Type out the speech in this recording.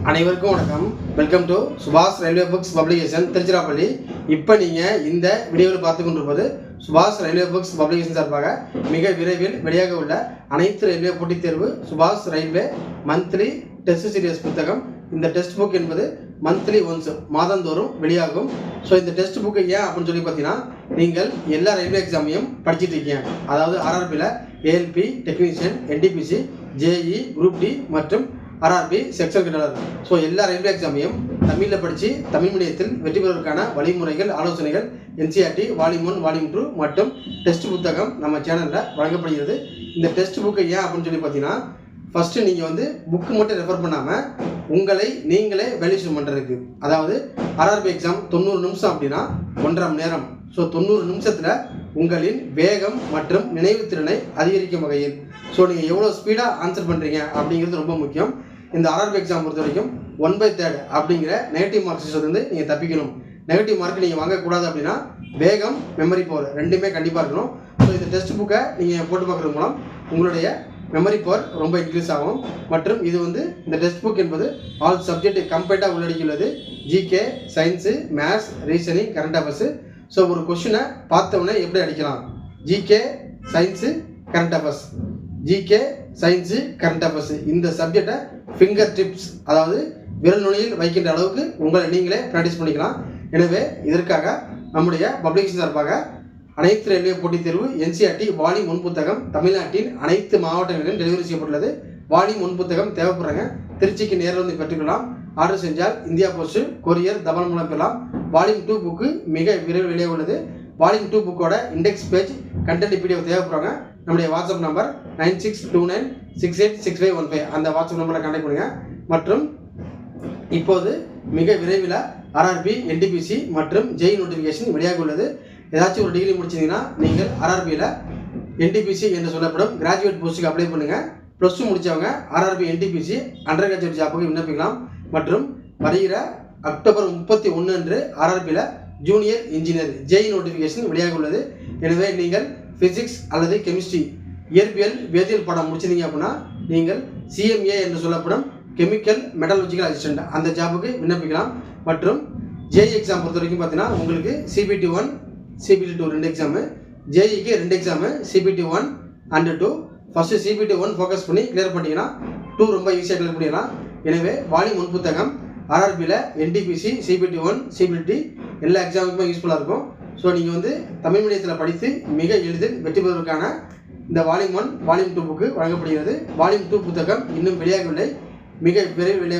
அனைவருக்கும் வணக்கம். Welcome to சுபாஷ் ரயில்வே புக்ஸ் பப்ளிகேஷன் திருச்சிராப்பள்ளி. இப்போ நீங்கள் இந்த வீடியோவில் பார்த்து கொண்டிருப்பது சுபாஷ் ரயில்வே புக்ஸ் பப்ளிகேஷன் சார்பாக மிக விரைவில் வெளியாக உள்ள அனைத்து ரயில்வே போட்டித் தேர்வு சுபாஷ் ரயில்வே மந்த்லி டெஸ்ட் சீரியஸ் புத்தகம். இந்த டெஸ்ட் புக் என்பது மந்த்லி ஒன்ஸ் மாதந்தோறும் வெளியாகும். ஸோ இந்த டெஸ்ட் புக்கு ஏன் அப்படின்னு சொல்லி பார்த்தீங்கன்னா, நீங்கள் எல்லா ரயில்வே எக்ஸாமையும் படிச்சுட்டு இருக்கீங்க. அதாவது ஆர்ஆர்பியில் ALP technician, NTPC, JE, group D மற்றும் ஆர்ஆர்பி செக்ஷன் கிண்டலர். ஸோ எல்லா ரயில்வே எக்ஸாமையும் தமிழில் படித்து தமிழ் மீடியத்தில் வெற்றி பெறுவதற்கான வழிமுறைகள், ஆலோசனைகள் என்சிஆர்டி வால்யூம் 1, வால்யூம் 2 மற்றும் டெஸ்ட் புத்தகம் நம்ம சேனலில் வழங்கப்படுகிறது. இந்த டெஸ்ட் புக்கு ஏன் அப்படின்னு சொல்லி பார்த்தீங்கன்னா, ஃபஸ்ட்டு நீங்கள் புக்கு மட்டும் ரெஃபர் பண்ணாமல் உங்களை நீங்களே வேல்யூஷன் பண்ணுறதுக்கு. அதாவது ஆர்ஆர்பி எக்ஸாம் 90 நிமிஷம் அப்படின்னா 1.5 மணி நேரம். ஸோ 90 நிமிஷத்தில் உங்களின் வேகம் மற்றும் நினைவு திறனை அதிகரிக்கும் வகையில் ஸோ நீங்கள் எவ்வளோ ஸ்பீடாக ஆன்சர் பண்ணுறீங்க அப்படிங்கிறது ரொம்ப முக்கியம். இந்த ஆர்ஆர்பி எக்ஸாம் பொறுத்த வரைக்கும் 1/3 அப்படிங்கிற நெகட்டிவ் மார்க்ஸ் நீங்கள் தப்பிக்கணும். நெகட்டிவ் மார்க் நீங்கள் வாங்கக்கூடாது அப்படின்னா வேகம், மெமரி பவர் ரெண்டுமே கண்டிப்பாக இருக்கணும். ஸோ இந்த டெஸ்ட் புக்கை நீங்கள் போட்டு பார்க்குறது மூலம் உங்களுடைய மெமரி பவர் ரொம்ப இன்க்ரீஸ் ஆகும். மற்றும் இது இந்த டெஸ்ட் புக் என்பது ஆல் சப்ஜெக்ட் கம்ப்ளீட்டாக உள்ளடக்கியுள்ளது. GK, science, maths, reasoning, current affairs. So ஒரு கொஷினை பார்த்தவொடனே எப்படி அடிக்கலாம்? GK, science, current affairs, GK, science, current affairs. இந்த சப்ஜெக்டை ஃபிங்கர் டிப்ஸ், அதாவது விரல் நுனியில் வைக்கின்ற அளவுக்கு உங்களை நீங்களே ப்ராக்டிஸ் பண்ணிக்கலாம். எனவே இதற்காக நம்முடைய பப்ளிகேஷன் சார்பாக அனைத்து ரயில்வே போட்டித் தேர்வு என்சிஆர்டி வால்யூம் 1 புத்தகம் தமிழ்நாட்டின் அனைத்து மாவட்டங்களிலும் டெலிவரி செய்யப்பட்டுள்ளது. வால்யூம் 1 புத்தகம் தேவைப்படுறாங்க. திருச்சிக்கு நேரில் பெற்றுக்கலாம். ஆர்டர் செஞ்சால் இந்தியா போஸ்ட், கொரியர், தபால் மூலம் பெறலாம். வால்யூம் 2 புக்கு மிக விரைவில் வெளியே உள்ளது. வால்யூம் 2 புக்கோட இண்டெக்ஸ் பேஜ், கண்டென்ட் பிடிஎஃப் தேவைப்படுறாங்க. நம்முடைய வாட்ஸ்அப் நம்பர் 9629686515 அந்த வாட்ஸ்அப் நம்பரில் கான்டாக்ட் பண்ணுங்கள். மற்றும் இப்போது மிக விரைவில் ஆர்ஆர்பி, என்டிபிசி மற்றும் ஜெய் நோட்டிஃபிகேஷன் வெளியாக உள்ளது. ஏதாச்சும் ஒரு டிகிரி முடிச்சிங்கன்னா நீங்கள் ஆர்ஆர்பியில் என்டிபிசி என்று சொல்லப்படும் கிராஜுவேட் போஸ்ட்டுக்கு அப்ளை பண்ணுங்கள். +2 முடித்தவங்க ஆர்ஆர்பி என்டிபிசி அண்டர் கிராஜுவேட் ஜாப்புக்கு விண்ணப்பிக்கலாம். மற்றும் வருகிற அக்டோபர் 31 அன்று ஆர்ஆர்பியில் ஜூனியர் இன்ஜினியர் ஜேஇ நோட்டிஃபிகேஷன் வெளியாக உள்ளது. எனவே நீங்கள் ஃபிசிக்ஸ் அல்லது கெமிஸ்ட்ரி, இயற்பியல், வேதியியல் பாடம் முடிச்சிருந்தீங்க அப்படின்னா நீங்கள் சிஎம்ஏ என்று சொல்லப்படும் கெமிக்கல் மெட்டலர்ஜிக்கல் அசிஸ்டன்ட் அந்த ஜாப்புக்கு விண்ணப்பிக்கலாம். மற்றும் ஜேஇ எக்ஸாம் பொறுத்த வரைக்கும் பார்த்தீங்கன்னா உங்களுக்கு CBT 1, CBT 2 2 எக்ஸாமு, ஜேஇக்கு 2 exam, CBT 1 and 2. First CBT 1 focus பண்ணி கிளியர் பண்ணிங்கன்னா 2 ரொம்ப ஈஸியாக கிளியர் பண்ணிடலாம். எனவே வால்யூம் 1 புத்தகம் ஆர்ஆர்பியில் என்டிபிசி, CBT 1, CBT எல்லா எக்ஸாமுக்குமே யூஸ்ஃபுல்லாக இருக்கும். ஸோ நீங்கள் தமிழ் மீடியத்தில் படித்து மிக எளிதில் வெற்றி பெறுவதற்கான இந்த வால்யூம் 1, வால்யூம் 2 புக்கு வழங்கப்படுகிறது. வால்யூம் 2 புத்தகம் இன்னும் வெளியாகவில்லை, மிக விரைவில் வெளியாக